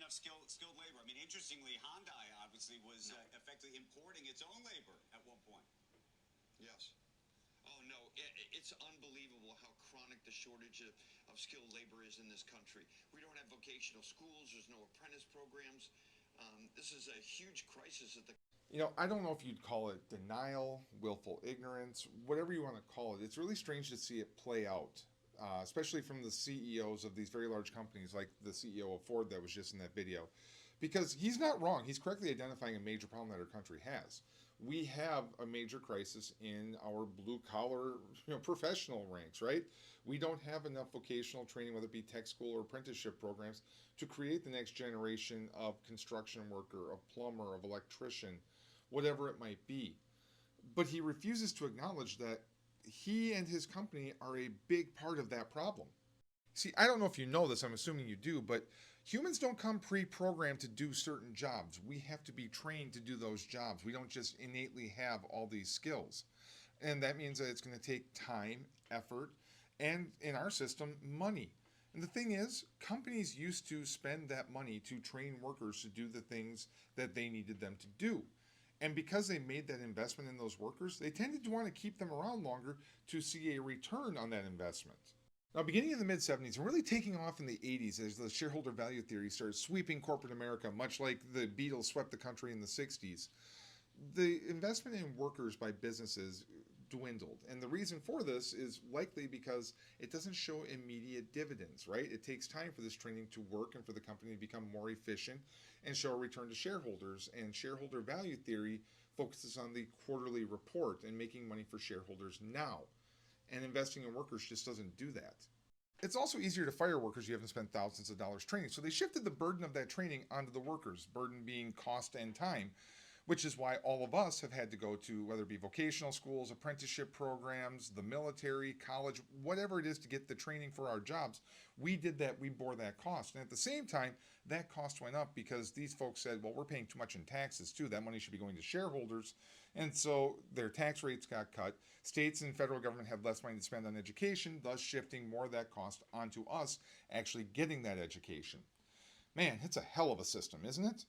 enough skilled labor. I mean, interestingly, Hyundai obviously was effectively importing its own labor at one point. Yes. Oh, no, it's unbelievable how chronic the shortage of skilled labor is in this country. We don't have vocational schools. There's no apprentice programs. This is a huge crisis at the... I don't know if you'd call it denial, willful ignorance, whatever you want to call it. It's really strange to see it play out, especially from the CEOs of these very large companies, like the CEO of Ford that was just in that video. Because he's not wrong. He's correctly identifying a major problem that our country has. We have a major crisis in our blue collar, professional ranks, right? We don't have enough vocational training, whether it be tech school or apprenticeship programs, to create the next generation of construction worker, of plumber, of electrician, whatever it might be. But he refuses to acknowledge that he and his company are a big part of that problem. See, I don't know if you know this, I'm assuming you do, but humans don't come pre programmed to do certain jobs. We have to be trained to do those jobs. We don't just innately have all these skills. And that means that it's going to take time, effort, and in our system, money. And the thing is, companies used to spend that money to train workers to do the things that they needed them to do. And because they made that investment in those workers, they tended to want to keep them around longer to see a return on that investment. Now, beginning in the mid 70s and really taking off in the 80s as the shareholder value theory started sweeping corporate America, much like the Beatles swept the country in the 60s, the investment in workers by businesses dwindled. And the reason for this is likely because it doesn't show immediate dividends, right? It takes time for this training to work and for the company to become more efficient and show a return to shareholders. And shareholder value theory focuses on the quarterly report and making money for shareholders now. And investing in workers just doesn't do that. It's also easier to fire workers you haven't spent thousands of dollars training. So they shifted the burden of that training onto the workers, burden being cost and time, which is why all of us have had to go to, whether it be vocational schools, apprenticeship programs, the military, college, whatever it is to get the training for our jobs. We did that, we bore that cost. And at the same time, that cost went up because these folks said, well, we're paying too much in taxes too. That money should be going to shareholders. And so their tax rates got cut. States and federal government have less money to spend on education, thus shifting more of that cost onto us actually getting that education. Man, it's a hell of a system, isn't it?